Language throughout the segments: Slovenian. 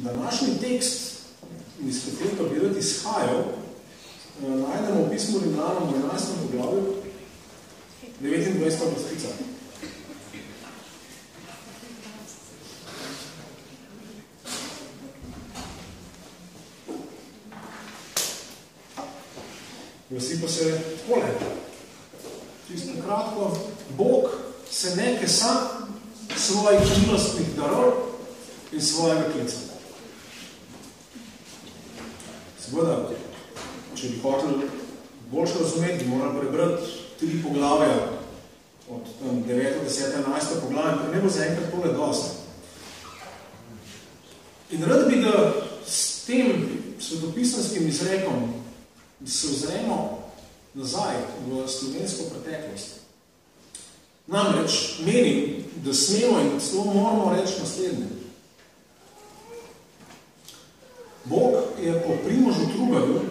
današnji tekst, iz katerega bi rad izhajal, najdemo v pismu Rimljanom v 11. poglavju 29. vrstica. Glasi pa se takole. Čisto kratko, Bog se ne kesa svojih milostnih darov in svojega klica. Seveda, če bi hotel boljše razumeti, bi moral prebrati 3 poglavja od 9., 10., 11. poglavja, ker ne bo zaenkrat tole dosti. In rad bi, da s tem svetopisanskim izrekom se ozremo nazaj v slovensko preteklost. Namreč menim, da smemo in celo moramo reči naslednje. Bog je po Primožu Trubarju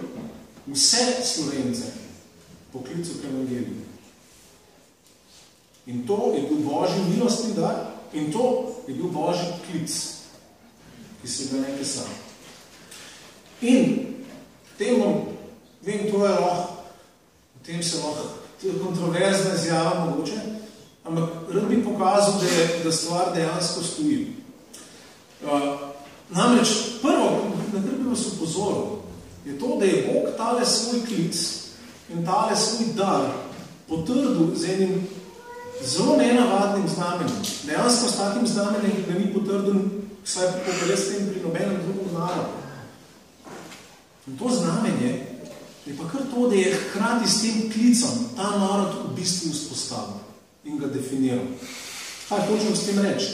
vse Slovence poklical k evangeliju. In to je bil Božji milostni dar in to je bil Božji klic, ki se ga nekaj sam. In temu, vem, to je lahko, v tem se lahko, to je kontroverzna izjava mogoče, ampak rad bi pokazal, da stvar dejansko stoji. Namreč, prvo, na kar bi vas upozoril, je to, da je Bog tale svoj klic in tale svoj dar potrdil z enim zelo nenavadnim znamenjem. Dejansko s takim znamenjem ga ni potrdil, vsaj pokale s tem pri nobenem drugom narodu. In to znamenje je pa kar to, da je hkrati s tem klicom ta narod v bistvu vzpostavil in ga definiral. Kaj hočem s tem reči?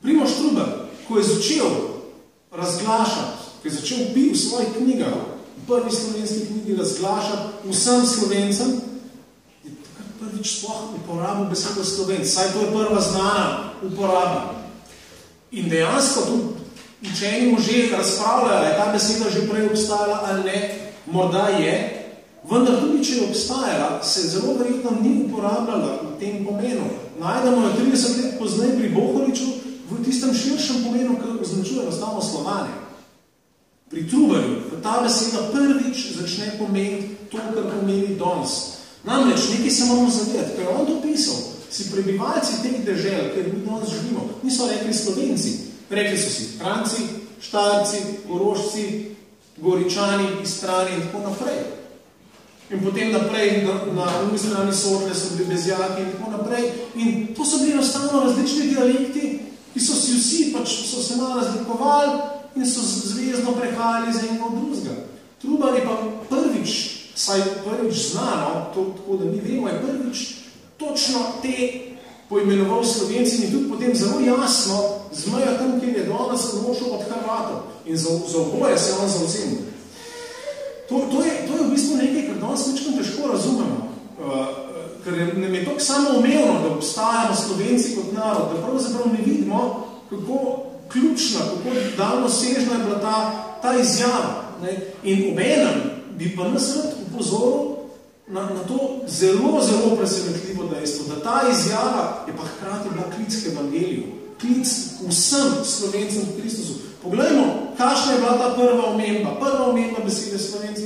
Primož Trubar, ko je začel razglašati, ko je začel v svojih knjigah, v prvi slovenski knjigi razglašati vsem Slovencem, je takrat prvič sploh uporabil besedo Slovenc. Saj to je prva znana uporaba. In dejansko tu učeni možje razpravljajo, je ta beseda že prej obstajala ali ne, morda je, vendar tudi, če je obstajala, se zelo verjetno ni uporabljala v tem pomenu. Najdemo jo 30 let pozneje pri Bohoriču v tistem širšem pomenu, ki označuje enostavno Slovane. Pri Trubarju ta beseda prvič začne pomeniti to, kar pomeni danes. Namreč, nekaj se moramo zavedati, ker je on to pisal, si prebivalci teh dežel, ker mi danes živimo, niso rekli Slovenci, rekli so si Franci, Štajerci, Korošci, Goričani, Istrani in tako naprej. In potem naprej na drugi strani Sotle so bili Bezjaki in tako naprej. In to so bili enostavno različni dialekti, ki so si vsi pač so se malo razlikovali in so zvezno prehajali z enega od drugega. Trubar je pa prvič, saj prvič znano, tako da mi vemo, je prvič točno te poimenoval Slovenci in tudi potem zelo jasno zmejo tam, kjer je danes lošel od Hrvatov. In za oboje se on zauzemil. To je v bistvu nekaj, kar danes večkrat težko razumemo. Ker nam je tako samoumevno, da obstajamo Slovenci kot narod, da pravzaprav ne vidimo, kako ključna, kako daljnosežna je bila ta izjava. In obenem bi pa nas rad upozoril na to zelo, zelo presenetljivo dejstvo, da ta izjava je pa hkrati bila klic k evangeliju. Klic vsem Slovencem v Kristusu. Poglejmo, kakšna je bila ta prva omemba. Prva omemba besede Slovenci.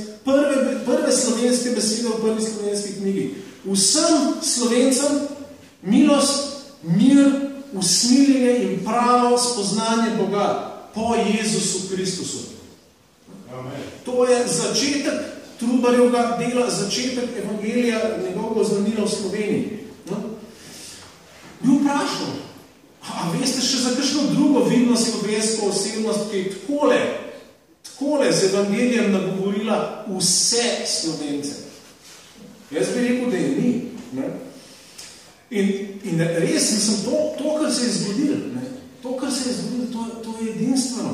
Prve slovenske besede v prvi slovenski knjigi. Vsem Slovencem milost, mir, usmiljenje in pravo spoznanje Boga po Jezusu Kristusu. Amen. To je začetek Trubarjevega dela, začetek evangelija njegovega oznanila v Sloveniji. Bi vprašal, a veste še za kakšno drugo vidno slovensko osebnost, ki je takole z evangelijem nagovorila vse Slovence? Jaz bi rekel, da je ni. Ne? In res, mislim, to, kar se je zgodilo, to je edinstveno.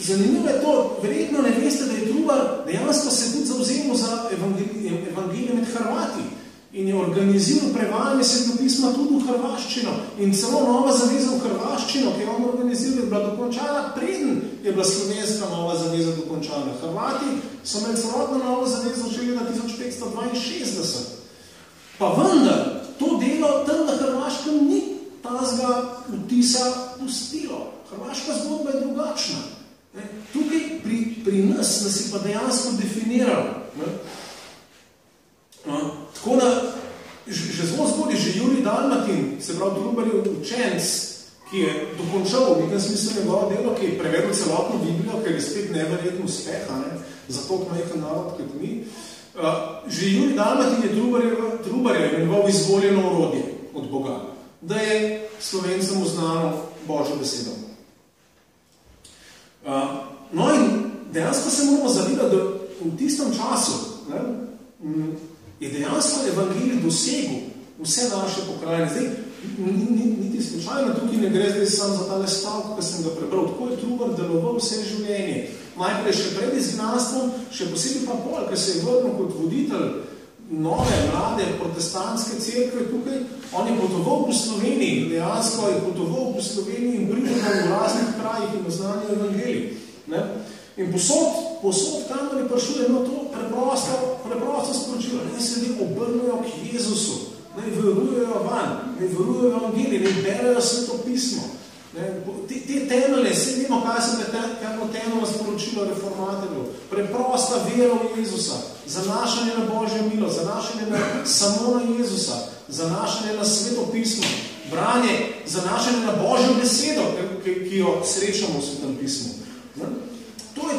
Zanimivo je to, verjetno ne veste, da je Trubar dejansko se tudi zavzemal za evangelije med Hrvati in je organiziral prevajanje svetopisma tudi v hrvaščino in celo nova zaveza v hrvaščino, ki je on organiziral, je bila dokončana, preden je bila slovenska nova zaveza dokončana. Hrvati so imeli celotno novo zavezo že leta 1562. Pa vendar, to delo tam na Hrvaškem ni tazga vtisa pustilo. Hrvaška zgodba je drugačna. Tukaj pri nas je pa dejansko definiral. Tako da, že zelo zgodaj, že Jurij Dalmatin, se pravi Trubarjev učenc, ki je dokončal v nekem smislu njegovo delo, ki je prevedel celotno Biblijo, ker je spet neverjetno uspeha, za to majhen narod kot mi. Že Jurij Dalmatin je Trubarjev imenoval izvoljeno orodje od Boga, da je Slovencem znano Božjo besedo. No in dejansko se moramo zavedati, da v tistem času je dejansko evangelij dosegel vse naše pokrajine. Zdaj, niti slučajno tukaj ne gre zdaj samo za tale stavk, ki sem ga prebral. Tako je Trubar deloval vse življenje. Najprej še pred izgnanstvom, še posebej pa pol, ker se je vrnil kot voditelj nove, mlade, protestantske cerkve tukaj. On je potoval po Sloveniji, dejansko je potoval po Sloveniji in prišel v raznih krajih in oznanil evangelij. In posod kamor je prišel eno to preprosto sporočilo. Naj se ljudje obrnejo k Jezusu, naj verujejo van, naj verujejo evangelij, naj berejo Sveto pismo. Te temelje, vse vemo, kaj se temeljno sporočilo reformatorjev. Preprosta vera v Jezusa, zanašanje na Božjo milost, zanašanje samo na Jezusa, zanašanje na Sveto pismo, branje, zanašanje na Božjo besedo, ki jo srečamo v Svetem pismu. To je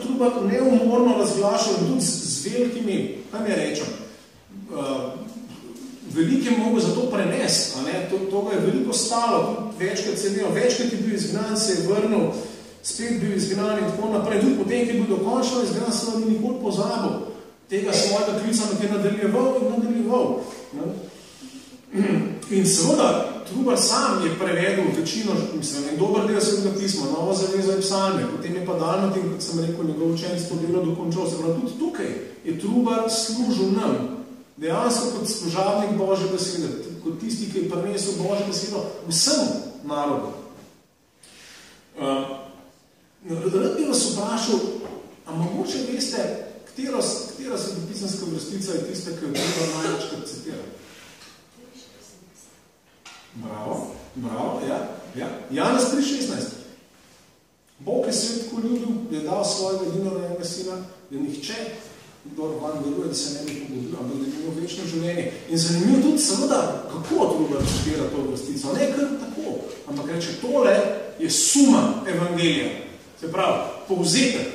Trubar neumorno razglašal in tudi z velikimi, kaj mi rečem, velike mogo za to prenesti, to ga je veliko stalo, tudi večkrat se imel, večkrat je bil izgnan, se je vrnil, spet bil izgnan in tako naprej. Tudi potem, ki je bil dokončno izgnan, se ni nikoli pozabil tega svojega klica, ki je nadaljeval. In seveda, Trubar sam je prevedel večino, mislim, en dober del Svetega pisma, Novo zavezo in psalme, potem je pa Dalmatin, kot sem rekel, njegov učenec to delo dokončal. Se pravi, tudi tukaj je Trubar služil nam, dejansko kot služabnik Božje besede, kot tisti, ki je prinesel Božje besedo vsem narodom. Rad bi vas vprašal, a mogoče veste, katera svetopisanska vrstica je tista, ki jo Trubar največkrat citira? Bravo, ja. Janez 3:16. Bog je svet tako ljubil, da je dal svojega edinorojenega sina, da nihče, kdor van veruje, da se ne bi pogodil, ampak da bi imel večno življenje. In zanimivo tudi seveda, kako Trubar citira to vrstico. Ne kar tako, ampak reče, tole je suma evangelija. Se pravi, povzetek,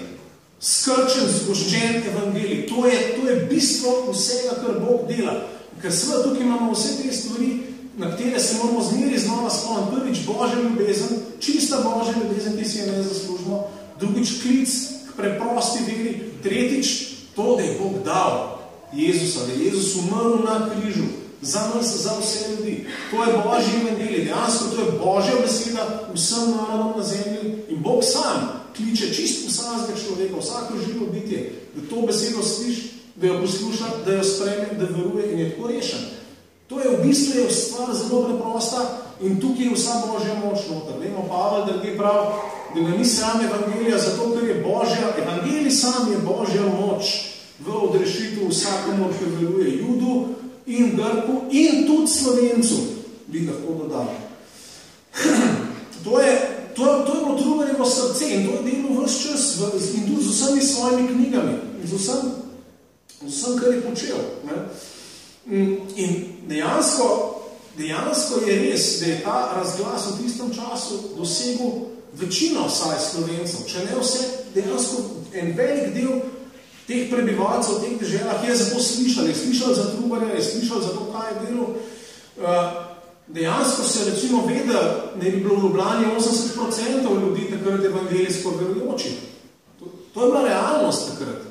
skrčen, zgoščen evangelij. To je bistvo vsega, kar Bog dela. Ker seveda tukaj imamo vse te stvari, na katere se moramo zmeri znova spomniti. Prvič Božja ljubezen, čista Božja ljubezen, ki si je ne zaslužimo. Drugič klic k preprosti veri. Tretjič to, da je Bog dal Jezusa, da je Jezus umrl na križu za nas, za vse ljudi. To je Božji evangelij. Dejansko to je Božja beseda vsem narodom na zemlji in Bog sam kliče čisto vsakega človeka, vsako živo bitje, da to besedo sliši, da jo posluša, da jo sprejme, da veruje in je tako rešen. To je v bistvu stvar zelo preprosta in tukaj je vsa Božja moč noter. Vemo, Pavel, da je prav, da ga ni sram evangelija, zato ker je Božja, evangelij sam je Božja moč v odrešitev vsakomor, ki veruje Judu in Grku in tudi Slovencu, bi lahko dodal. To je bilo Trubarjevo srce in to je delo ves čas in tudi z vsemi svojimi knjigami in z vsem, kar je počel. In dejansko je res, da je ta razglas v tistem času dosegel večino vsaj Slovencev, če ne vse, dejansko en velik del teh prebivalcev v teh deželah je zato slišal, je slišal za Trubarja, je slišal za to, kaj je delal. Dejansko se recimo ve, da ne bi bilo v Ljubljani 80% ljudi takrat evangelijsko verujoči. To je bila realnost takrat.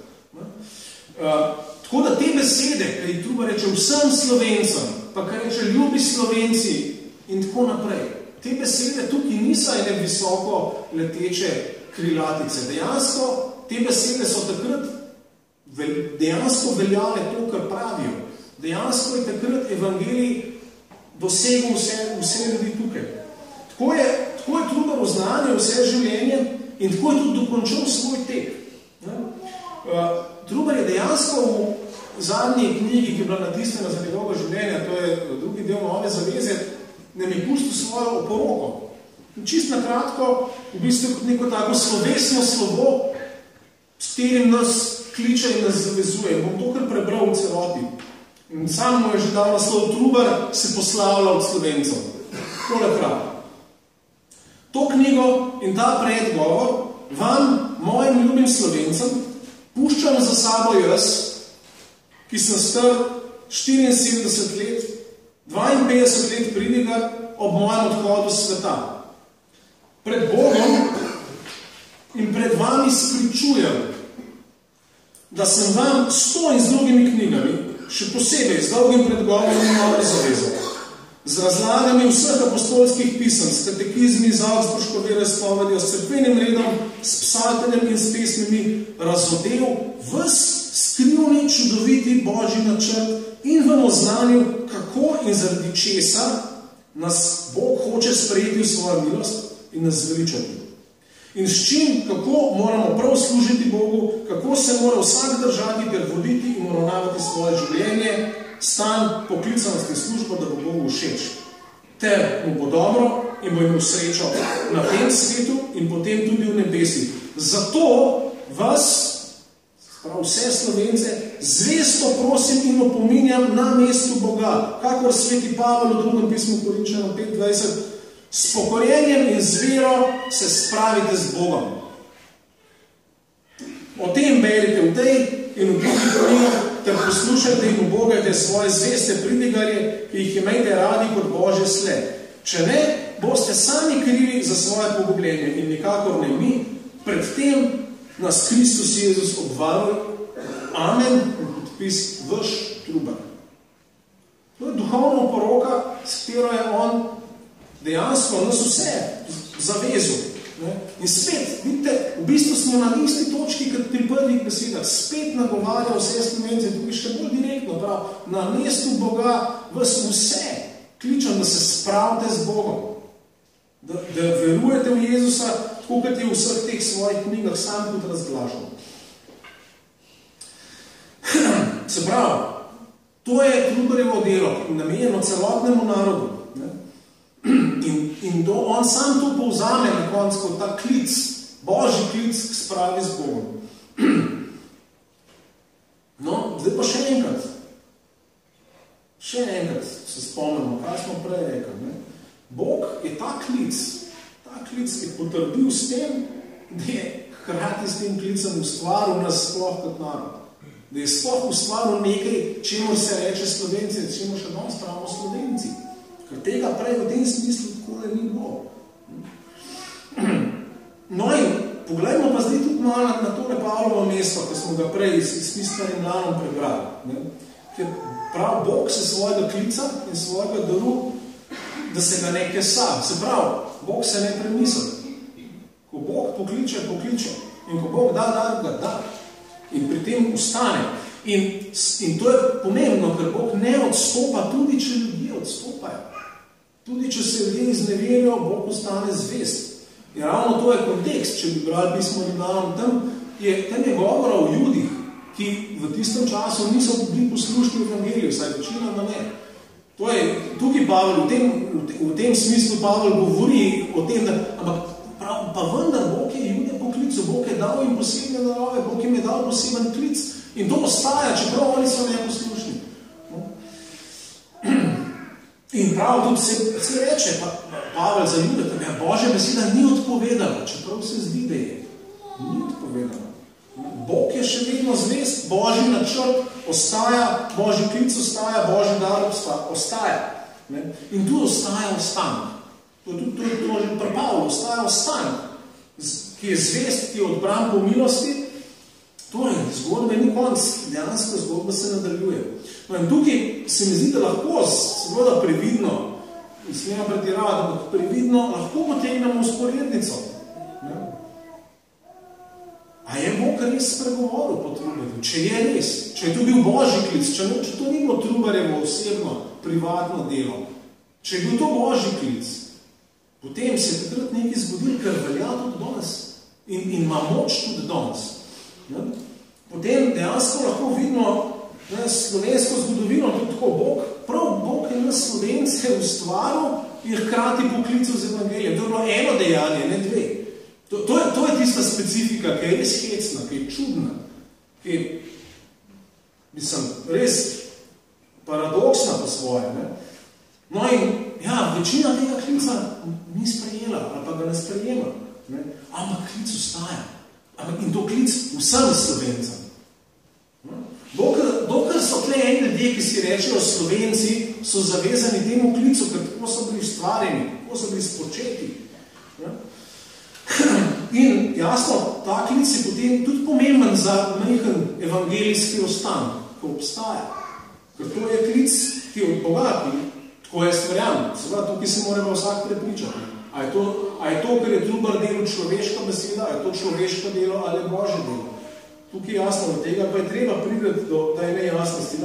Tako da te besede, kaj Trubar reče vsem Slovencem, pa kaj reče ljubi Slovenci in tako naprej, te besede tukaj niso ene visoko leteče krilatice. Dejansko te besede so takrat dejansko veljale to, kar pravijo. Dejansko je takrat evangelij dosegel vse ljudi tukaj. Tako je Trubar oznanil vse življenje in tako je tudi dokončal svoj tek. Trubar je dejansko v zadnji knjigi, ki je bila natisnjena za njegovega življenja, to je drugi del Nove zaveze, nam je pustil svojo oporoko. Čist na kratko, v bistvu kot neko tako slovesno slovo, s katerim nas kliče in nas zavezuje. Bom to kar prebral v celoti. In sam mu je že dal naslov Trubar se poslavlja od Slovencov. Tole prav. To knjigo in ta predgovor vam, mojim ljubim Slovencem, puščam za sabo jaz, ki sem star 74 let, 52 let pridigar ob mojem odhodu sveta. Pred Bogom in pred vami spričujem, da sem vam s drugimi knjigami, še posebej z dolgim predgovorom malo zavezal, z razlagami vseh apostolskih pisem, s katekizmi, z Augsburško veroizpovedjo, s cerkvenim redom, s psaltenjem in s pesmimi razodel ves skrivni, čudoviti Božji načrt in vam oznanil, kako in zaradi česa nas Bog hoče sprejeti v svojo milost in nas zveličati. In s čim, kako moramo prav služiti Bogu, kako se mora vsak držati ter voditi in uravnavati svoje življenje, stan, poklicanost in službo, da bo Bogu všeč. Ter mu bo dobro in bo imel srečo na tem svetu in potem tudi v nebesih. Zato vas, prav vse Slovence, zvesto prosim in opominjam na mestu Boga, kakor sveti Pavel v drugem pismu Korinčanom 5:20, s pokorjenjem in z vero se spravite z Bogom. O tem berite v tej in v drugih knjigah, ter poslušajte in ubogajte svoje zveste pridigarje, ki jih imejte radi kot Božje sled. Če ne, boste sami krivi za svoje pogubljenje in nikakor ne mi, pred tem nas Kristus Jezus obvaruje. Amen. In podpis vaš Trubar. To je duhovna poroka, s katero je on dejansko nas vse zavezal. In spet, vidite, v bistvu smo na isti točki, kot pri prvih besedah. Spet nagovarja vse Slovence, tukaj še bolj direktno, prav, na mestu Boga vas vse kličem, da se spravite z Bogom. Da verujete v Jezusa, tako kot je v vseh teh svojih knjigah sam tudi razglašal. Se pravi, to je Trubarjevo delo, namenjeno celotnemu narodu. In on sam to povzame na koncu kot ta klic, Božji klic k spravi z Bogom. No, zdaj pa še enkrat. Še enkrat se spomnimo, kaj smo prej rekli. Ne? Bog je ta klic, ki je potrdil s tem, da je hkrati s tem klicem ustvaril nas sploh kot narod. Da je sploh ustvaril nekaj, čemu se reče Slovenci, čemu še danes pravimo Slovenci. Ker tega prej v tem smislu tako ni bilo. No in poglejmo pa zdaj tudi malo na tole Pavlovo mesto, ki smo ga prej s Tiskarjem Lanom prebrali. Ne? Ker prav Bog se svojega klica in svojega daru, da se ga ne kesa. Se pravi, Bog se ne premisli. Ko Bog pokliče, pokliče. In ko Bog da, da. In pri tem ustane. In to je pomembno, ker Bog ne odstopa, tudi če ljudje odstopajo. Tudi če se ljudje izneverijo, Bog ostane zvest. In ravno to je kontekst, če bi brali pismo Rimljanom, tam je govora o Judih, ki v tistem času niso bili poslušni v evangeliju, saj večinoma ne. To je, tukaj Pavel, v tem smislu Pavel govori o tem, da, ampak pa vendar Bog je Jude poklical, Bog je dal jim posebne narove, Bog jim je dal poseben klic in to ostaja, čeprav oni so neposlušni. In prav tudi se reče, Pavel za Jude, da Božja beseda ni odpovedala, čeprav se zdi, da je. Ni odpovedala. Bog je še vedno zvest, Božji načrt ostaja, Božji klic ostaja, Božji dar ostaja. Ne? In tu ostaja ostanek. To je že pri Pavlu, ostaja ostanek, ki je zvest, ki je odbran po milosti. Torej, zgodbe ni konc, dejansko zgodba se nadaljuje. No in tukaj se mi zdi, da lahko seveda previdno, smemo pretiravati, ampak previdno lahko potegnemo usporednico. A je Bog res spregovoril po Trubarju? Če je res, če je to bil Božji klic, če to ni bilo Trubarjevo osebno, privatno delo, če je bil to Božji klic, potem se je takrat nekaj zgodil, ker velja tudi danes in ima moč tudi danes. Potem dejansko lahko vidimo slovensko zgodovino tudi tako Bog je nas Slovence ustvaril in hkrati poklical z evangelijem. To je bilo eno dejanje, ne dve. To je tista specifika, ki je res hecna, ki je čudna, ki je, mislim, res paradoksna po svoje. Ne? No in, ja, večina tega klica ni sprejela, ali pa ga ne sprejema. Ne? Ampak klic ostaja. In to klic vsem Slovencem. Dokler so tle eni ljudje, ki si rečejo Slovenci, so zavezani temu klicu, ker tako so bili ustvarjeni, tako so bili spočeti. In jasno, ta klic je potem tudi pomemben za majhen evangelijski ostan, ko obstaja. Ker to je klic, ki je od Boga, tako je stvarjan. Seveda, tukaj se moramo vsak prepričati. A je to, ker je dober del človeška beseda, a je to človeško delo ali Božje delo. Tukaj jasno, od tega pa je treba priti do tajne jasnosti.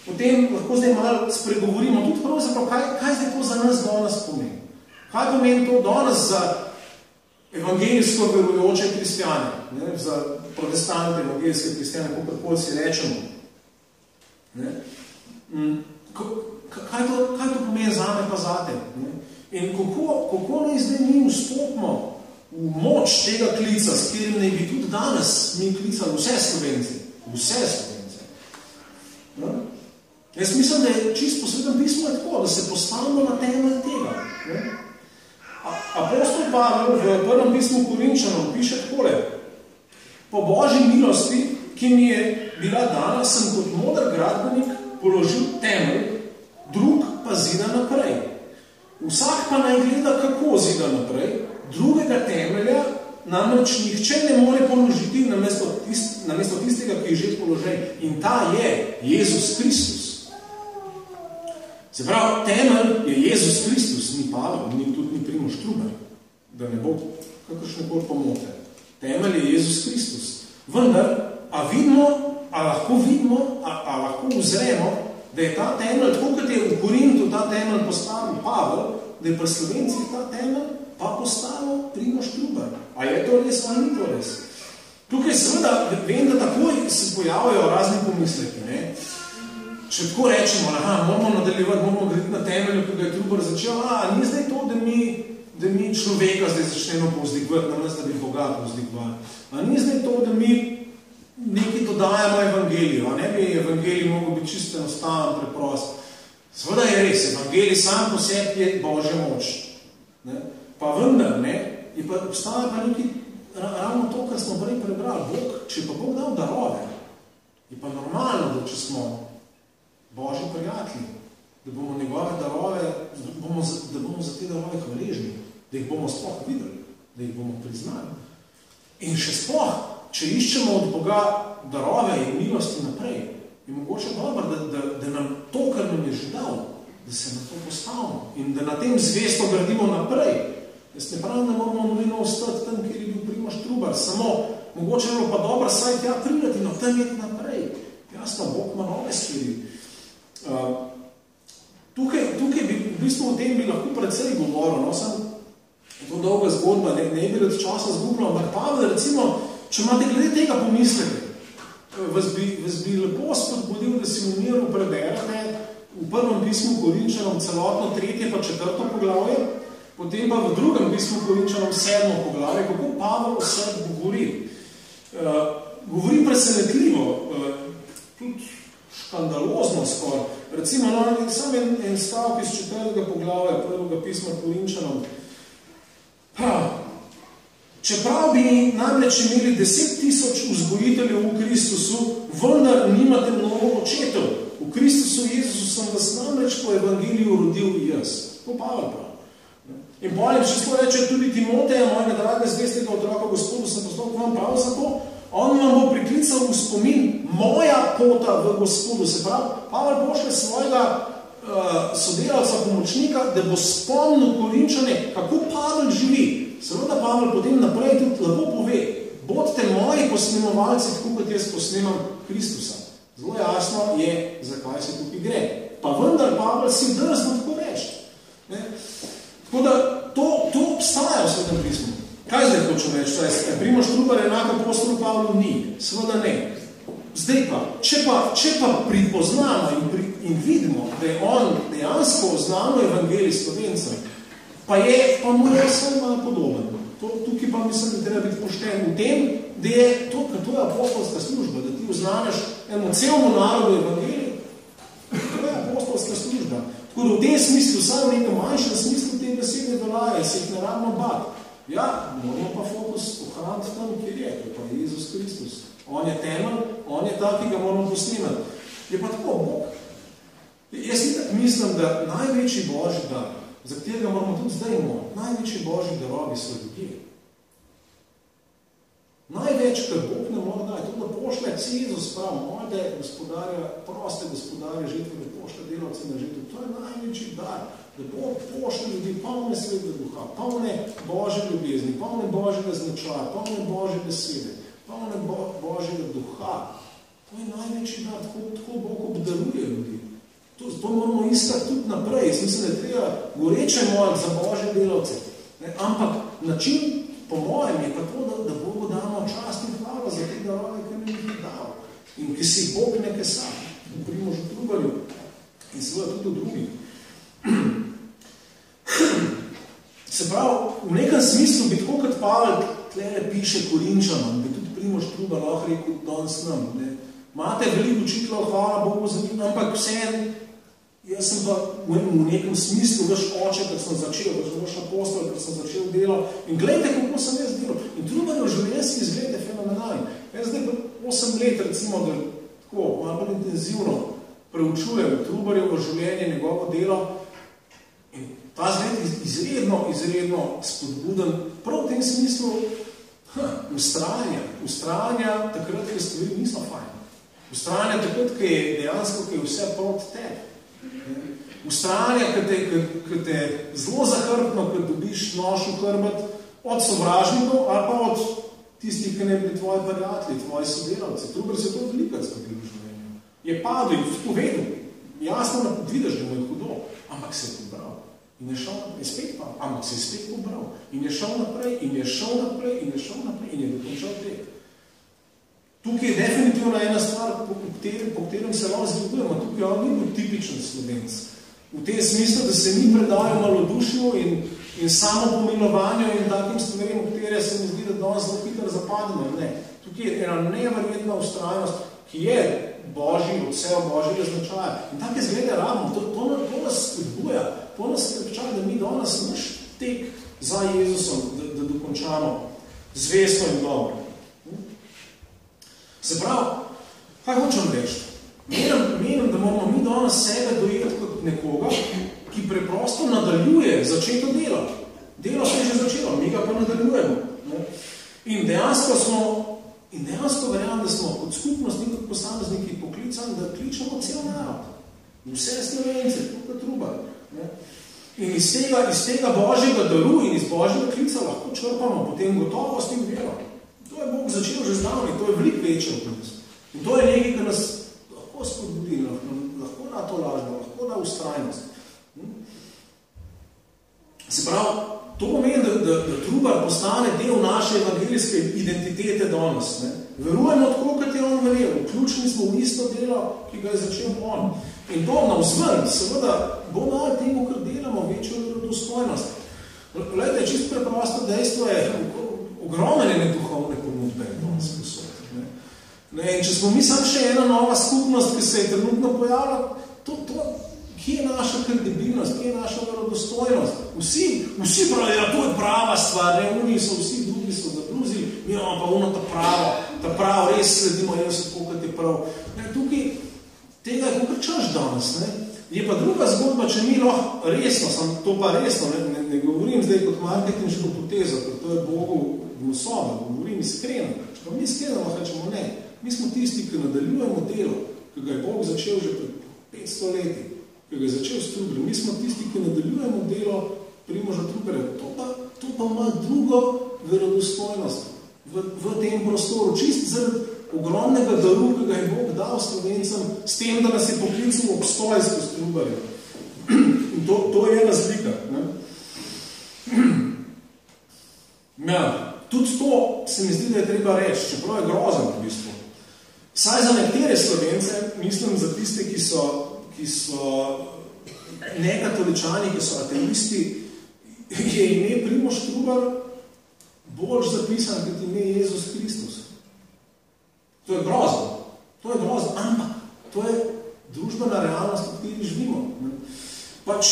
Potem lahko zdaj malo spregovorimo tudi pravzaprav, kaj zdaj to za nas danes pomeni. Kaj pomeni to danes za evangelijsko verujoče kristjane, ne, za protestante evangelijske kristjane, kakorkoli si rečemo. Ne? Kaj to pomeni zame pa zate? Ne? In kako naj zdaj mi vstopimo v moč tega klica, s katerim naj bi tudi danes mi klicali vse Slovence. Vse Slovence. Ne? Jaz mislim, da je čisto po Svetem pismu je tako, da se postavimo na temelj tega. Ne? Apostol Pavel v prvem pismu Korinčanom piše takole: po Božji milosti, ki mi je bila dana, sem kot moder gradbenik položil temelj, drug pa zida naprej. Vsak pa naj gleda, kako zida naprej, drugega temelja namreč nihče ne more položiti namesto tistega, ki je že položen. In ta je Jezus Kristus. Se pravi, temelj je Jezus Kristus, ni Pavel, tudi ni Primož Trubar, da ne bo kakršnekoli pomote. Temelj je Jezus Kristus. Vendar, lahko vidimo, a lahko uzremo, da je ta temelj, tako kot je v Korintu ta temelj postavil Pavel, da je pri Slovencih ta temelj pa postavil Primož Trubar. A je to res, ali ni to res? Tukaj seveda, vem, da takoj se pojavljajo razni pomisleki, ne? Če tako rečemo, moramo nadaljevati, moramo gledati na temelju, ko ga je Trubar začel, ni zdaj to, da mi človeka zdaj začnemo povzdigovati, namesto da bi Boga povzdigovali. Ni zdaj to, da mi nekaj dodajamo evangeliju, ne bi evangelij mogel biti čisto enostaven, preprost. Seveda je res, evangelij sam po sebi je Božja moč. Ne? Pa vendar, ne, pa obstaja pa nekaj, ravno to, kar smo prej prebrali. Bog, če pa Bog dal darove, je pa normalno, da če smo Božji prijatelji, da bomo njegove darove, da bomo za te darove hvaležni, da jih bomo sploh videli, da jih bomo priznali. In še sploh, če iščemo od Boga darove in milosti naprej, je mogoče dobro, da nam to, kar nam je že dal, da se na to postavimo in da na tem zvesto gradimo naprej. Jaz ne pravim, da moramo nujno ostati tam, kjer je bil Primož Trubar, samo mogoče je pa dobro saj tja pridati in tam je naprej. Jasno, Bog ima nove stvari. Tukaj bi, v bistvu o tem bi lahko predvsej govoril, je to dolga zgodba, ne bi rad časa zgubljal, ampak Pavel, recimo, če imate glede tega pomisleke, vas bi lepo spodbudil, da si v miru preberete v prvem pismu Korinčanom celotno 3. pa 4. poglavje, potem pa v drugem pismu Korinčanom 7. poglavje, kako Pavel o sebi govori. Govori presenetljivo, tudi škandalozno skoraj. Recimo, samo en stavek iz 4. poglavja prvega pisma Korinčanom. Čeprav bi namreč imeli 10,000 vzgojiteljev v Kristusu, vendar nimate mnogo očetov. V Kristusu Jezusu sem vas namreč po evangeliju rodil jaz. To Pavel prav. In potem, če smo reče, tudi Timoteja, mojega draga zvestega otroka Gospodu, sem poslal k vam prav za to, on vam bo priklical v spomin moja pota v Gospodu. Se pravi, Pavel pošle svojega sodelavca, pomočnika, da bo spomnil Korinčane, kako Pavel živi. Seveda Pavel potem naprej tudi lepo pove, bodite moji posnemovalci, tako kot jaz posnemam Kristusa. Zelo jasno je, zakaj se tukaj gre. Pa vendar Pavel si drzno tako reči. Tako da to obstaja v Svetem pismu. Kaj zdaj hočem reči? Primož Trubar enako apostolu Pavlu ni. Seveda ne. Zdaj pa, če pa pripoznamo in vidimo, da je on dejansko dejansko znano evangelij Slovencem, pa mu je vse malo podoben. Tukaj pa mislim, da treba biti pošten v tem, da je to je apostolska služba, da ti oznaneš eno celemu narodu evangelij, to je apostolska služba. Tako da v tem smislu, vsaj v nekem manjšem smislu te besede veljajo, se jih ne rabimo bati. Ja, moramo pa fokus ohraniti tam, kjer je, to pa je Jezus Kristus. On je temelj, on je ta, ki ga moramo posnemati. Je pa tako, Bog. Jaz mislim, da največji Božji dar, za katerega moramo tudi zdaj imati, največji Božji darovi so ljudje. Največ, kar Bog ne mora dati, to da pošle Jezus prav, mojde gospodarja, proste gospodarje žitve, da pošle delavce na žitve, to je največji dar, da Bog pošle ljudi, polne svetega duha, polne Božje ljubezni, polne Božjega značaja, polne Božje besede, polne Božjega duha. To je največji dar, tako Bog obdaruje ljudi. To moramo iskati tudi naprej. Jaz mislim, da je treba goreče moliti za Božje delavce. Ampak način, po mojem, je pa to, da Bogu damo čast in hvala za te darove, ki nam jih je dal. In ki si Bog nekaj sam, v Primožu Trubarju in seveda tudi v drugih. Se pravi, v nekem smislu bi tako kot Pavel tlele piše Korinčanom, bi tudi Primož Trubar lahko rekel danes nam. Imate veliko učiteljev, hvala Bogu za njim, ampak vseeno, jaz sem pa v nekem smislu vaš oče, ker sem začel, vaš apostol, ker sem začel delo. In gledajte, kako sem jaz delal. In Trubarjev življenjski izgled je fenomenalni. Jaz zdaj 8 let, recimo, da tako malo intenzivno preučujem Trubarjevo življenje, njegovo delo. In ta zgled izredno spodbuden. Prav v tem smislu ustrajanja takrat, ki stvari niso fajn. Ustrajanja takrat, ki je dejansko, ki je vse proti tebi. Ustrajanja, ki te zelo zahrbtno, ki dobiš nož v hrbet od sovražnikov ali pa od tistih, ki ne bi tvoji prijatelji, tvoji sodelavci. Trubar se to veliko zgodilo v življenju. Je padel in povedal. Jasno vidiš, da mu je hudo, ampak se je pobral. In je šel naprej, spet pa, ampak se je spet pobral. In je šel naprej, in je šel naprej, in je šel naprej, in je dokončal tek. Tukaj je definitivno ena stvar, po katerem se lahko zgledujemo. Tukaj on ni bil tipičen Slovenc. V tem smislu, da se ni predajal malodušju in samopomilovanju in takim stvarem, v katere se mi zdi, da danes zelo hitro zapademo. Ne. Tukaj je ena neverjetna ustrajnost, ki je Božji, odsev Božjega značaja. In take zglede rabimo. To nas spodbuja, to nas prečaja, da mi danes naš tek za Jezusom, da dokončamo zvesto in dobro. Se pravi, kaj hočem reči? Menim, da moramo mi danes sebe dojeti kot nekoga, ki preprosto nadaljuje začeto delo. Delo se je že začelo, mi ga pa nadaljujemo. In dejansko verjamem, da smo kot skupnost in kot posamezniki poklicani, da kličemo cel narod. Vse Slovence, kot Trubar. In iz tega Božjega daru in iz Božjega klica lahko črpamo potem gotovost in vero. To je Bog začel že zdavni, to je veliko večje od nas. In to je nekaj, ki nas lahko spodbudi, lahko da to lažbo, lahko da ustrajnost. Se pravi, to pomeni, da Trubar postane del naše evangeljske identitete danes. Verujemo tako, kot je on verjel. Vključeni smo v isto delo, ki ga je začel on. In to navzven, seveda, bo malo temu, kar delamo, večjo verodostojnost. Glejte, čisto preprosto dejstvo je, ogromne duhovne ponudbe je danes posod. In če smo mi samo še ena nova skupnost, ki se je trenutno pojavila, kje je naša kredibilnost, kje je naša verodostojnost? Vsi pravijo, to je prava stvar, oni so vsi drugi, so zabruzili, mi imamo pa ono ta pravo, res sledimo, kot je prav. Tukaj tega je kakor čaš danes. Je pa druga zgodba, če mi lahko resno, to pa resno, ne govorim zdaj kot marketinško potezo, ker to je Bogu glasovno, govorim iskreno. Če pa mi iskreno lahko rečemo ne. Mi smo tisti, ki nadaljujemo delo, ki ga je Bog začel že pred 500 leti, ki ga je začel s Trubarjem. Mi smo tisti, ki nadaljujemo delo Primoža Trubarja. To pa ima drugo verodostojnost v tem prostoru. Čist zaradi ogromnega daru, ki ga je Bog dal Slovencem, s tem, da nas je poklical obstoj skozi Trubarja. In to je razlika. Ja, tudi to se mi zdi, da je treba reči, čeprav je grozen v bistvu. Saj za nekatere Slovence, mislim za tiste, ki so nekatoličani, ki so ateisti, je ime Primož Trubar bolj zapisan kot ime Jezus Kristus. To je grozno, ampak to je družbena realnost, v kateri živimo. Pač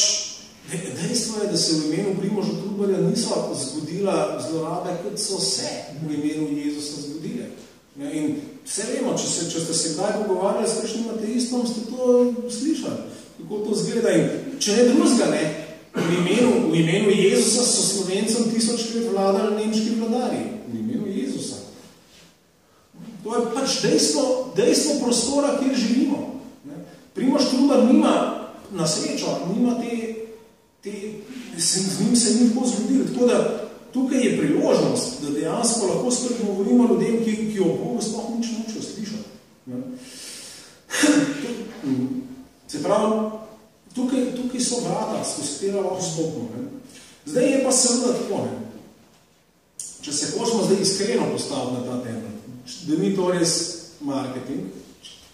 dejstvo je, da se v imenu Primoža Trubarja niso zgodila zlorabe, kot so se v imenu Jezusa zgodile. In vse vemo, če ste se kdaj pogovarjali s kakšnim ateistom, ste to slišali, kako to zgleda. In če ne drugega, ne, v imenu Jezusa so Slovencem 1000 let vladali nemški vladarji. V imenu Jezusa. To je pač dejstvo prostora, kjer živimo. Primož Trubar nima, na srečo, nima z njim se ni tako zgodilo. Tako da tukaj je priložnost, da dejansko lahko spregovorimo ljudem, ki o Bogu sploh nič nočejo slišati. Se pravi, tukaj so vrata, skozi katera lahko stopimo. Zdaj je pa seveda tako, če se hočemo zdaj iskreno postaviti na ta temelj, da ni to res marketing,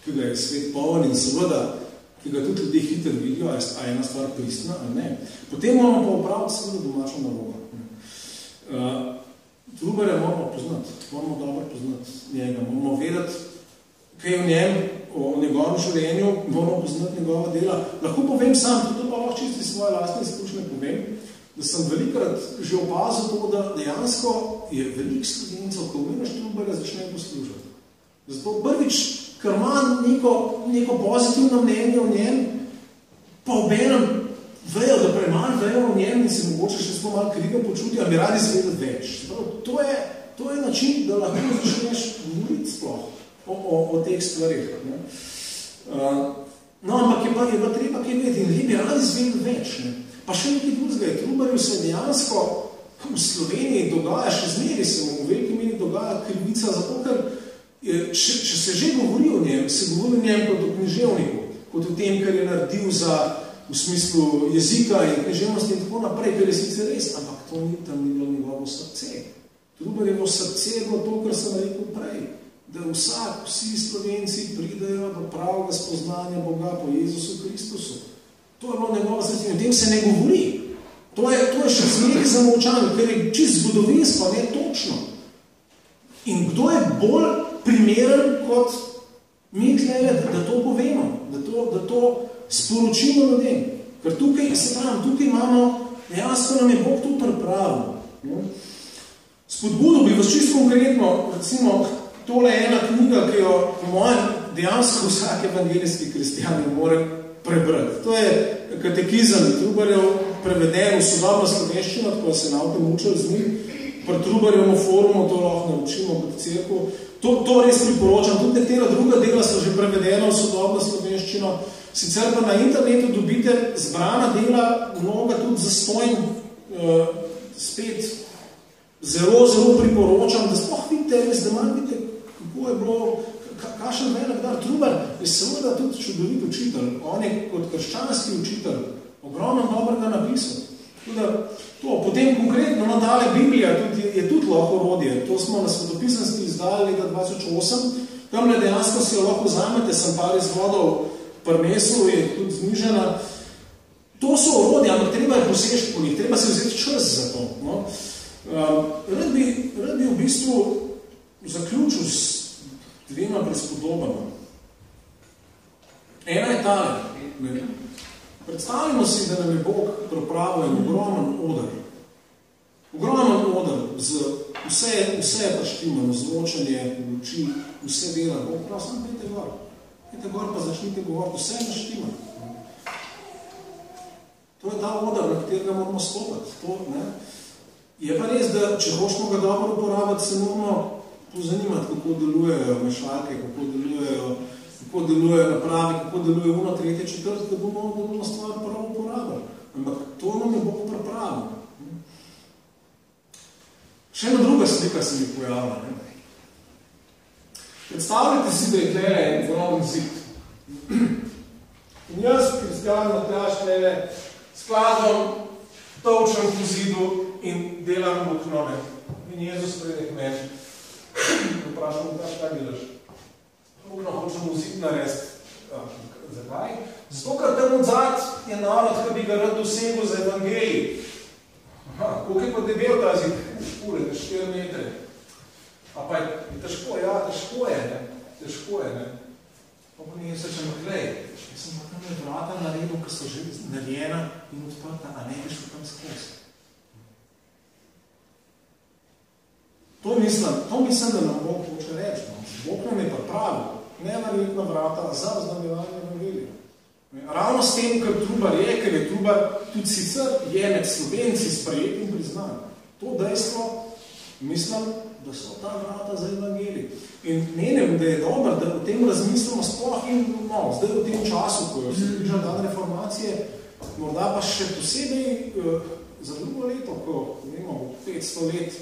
ki ga je svet poln in seveda, ki ga tudi ljudje hitro vidijo, a je ena stvar pristna, ali ne. Potem moramo pa upraviti seveda domačo nalogo. Trubarja moramo dobro poznati njega, moramo vedeti, kaj je v njem, o njegovem življenju, moramo poznati njegova dela. Lahko povem sam, tudi pa lahko čisti svoje lastne izkušnje povem, da sem velikrat že opazil to, da dejansko je veliko Slovencev, ko vmeniš Trubarja, začne poslušati. Zato prvič, ker ima neko pozitivno mnenje o njem, pa obenem vejo, da premanj vejo o njem in se mogoče še zelo malo kriga počutijo, a bi radi zvedeti več. To je način, da lahko začneš govoriti sploh o teh stvarih. No, ampak je pa treba kaj vedeti in bi radi zvedeti več. Pa še nekaj drugega je, Trubarju se dejansko v Sloveniji dogaja, še zmeri se v veliki meri dogaja krivica, zato ker če se že govori o njem, se govori o njem kot o književniku, kot o tem, kar je naredil v smislu jezika in književnosti in tako naprej, kar je sicer res, ampak to tam ni bilo njegovo srce. Trubarjevo srce je bilo to, kar sem rekel prej, da vsi Slovenci pridejo do pravega spoznanja Boga po Jezusu Kristusu. To je bilo njegovo srce in o tem se ne govori. To je še zmeri zamolčano, ker je čisto zgodovinsko, ne točno. In kdo je bolj primeren kot mi tlele, da to povemo, da to sporočimo ljudem. Ker tukaj imamo, dejansko nam je Bog to pripravil. Spodbudo bi vas čisto konkretno, recimo, tole je ena knjiga, ki jo po mojem dejansko vsak evangelijski kristjan mora prebrati. To je katekizem Trubarjev, preveden v sodobno slovenščino, tako se na tem učili z njim, pri Trubarjevem forumu to lahko naučimo kot cerkev. To res priporočam. Tudi nekatera druga dela so že prevedena v sodobno slovenščino. Sicer pa na internetu dobite zbrana dela, mnoga tudi zastojn, spet zelo priporočam, da sploh vidite, da malo vidite, kako je bilo, kakšen velik dar. Trubar je seveda tudi čudovit učitelj. On je kot krščanski učitelj ogromno dobrega napisal. Potem konkretno nadalje Biblija je tudi lahko orodje. To smo na svetopisanski izdali leta 2008. Tamle dejansko si jo lahko vzamete, sem par izvodov prinesel, je tudi znižena. To so orodje, ampak treba je posežiti po njih, treba se vzeti čas za to. No? Rad bi v bistvu zaključil s dvema prispodobama. Ena je tale. Predstavljamo si, da nam je Bog pripravil en ogromen oder. Ogromen oder, vse je paštimano, zvočanje, luči, vse dela. Bog prav, samo pejte gor. Pejte gor, pa začnite govoriti, vse je paštimano. To je ta oder, na katerega moramo stopiti. Je pa res, da če hočemo ga dobro uporabiti, se moramo pozanimati, kako delujejo mešalke, kako delujejo naprave, kako deluje ono, tretje, četrte, da bomo stvar prav uporabili. Ampak to nam je Bog pripravil. Še ena druga slika se mi pojavila. Predstavljajte si, da je tlele en ogromen zid. In jaz, kristjan, Matjaž, tlele skladom, tolčem po zidu in delam v oknove. In Jezus prede k meni. Vprašam, kaj delaš? Ukno hočem v zid narediti. Zakaj? Zato, ker tam odzad je narod, ki bi ga rad dosegel za evangelij. Koliko je pa debel ta zid? Ure, 4 metre. A pa je težko, ja, težko je, ne? Težko je, ne? Pa pa nekaj se če naklej. Jaz sem pa tam je vrata naredil, ki so že narejena in odprta, a ne bi šel tam skozi. To mislim, da nam Bog hoče reči. No? Bog nam je pripravil neverjetna vrata za oznanjevanje evangelija. Ravno s tem, ker Trubar je tudi sicer je med Slovenci sprejet in priznan. To dejstvo, mislim, da so ta vrata za evangelij. In menim, da je dobro, da o tem razmislimo sploh in zdaj v tem času, ko se bliža dan reformacije, morda pa še posebej za drugo leto, ko imamo 500 let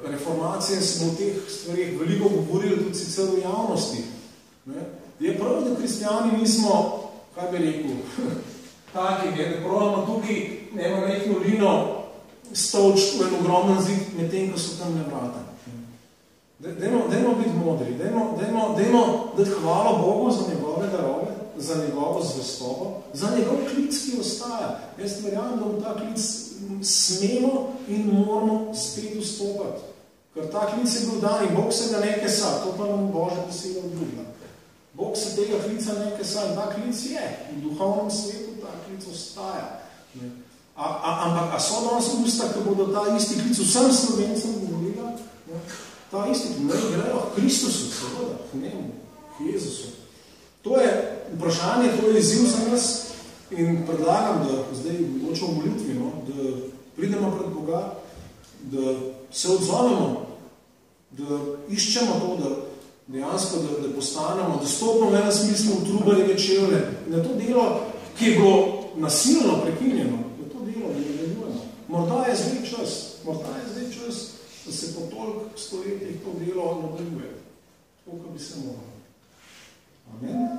reformacije, smo o teh stvarih veliko govorili tudi sicer v javnosti. Ne? Je prav, da kristjani nismo, kaj bi rekel, taki, da pravimo tukaj nema nekno lino stolč v en ogromen zid, med tem, ko so tam nevrata. Dajmo biti modri, dajmo dati hvala Bogu za njegove darove, za njegovo zvestobo, za njegov klic, ki ostaja. Jaz verjamem, da v ta klic smemo in moramo spet vstopati. Ker ta klic je bil dan in Bog se ga ne kesa, to pa nam Božja beseda obljubila. Bog se tega klica ne kesa in ta klic je. V duhovnem svetu ta klic ostaja. Ampak so danes usta, ki bodo ta isti klic vsem Slovencem govorila, ta isti, ne grejo k Kristusu, seveda, k njemu, k Jezusu. To je vprašanje, to je izziv za nas in predlagam, da zdaj mogoče v molitvi, no, da pridemo pred Boga, da se odzovemo, da iščemo to, da dejansko, da postanemo, da stopimo v enem smislu v Trubarjeve čevlje, na to delo, ki je bilo nasilno prekinjeno, da to delo ne nadaljujemo. Morda je zdaj čas, da se po toliko stoletjih to delo nadaljuje, tako, kot bi se moralo. Amen.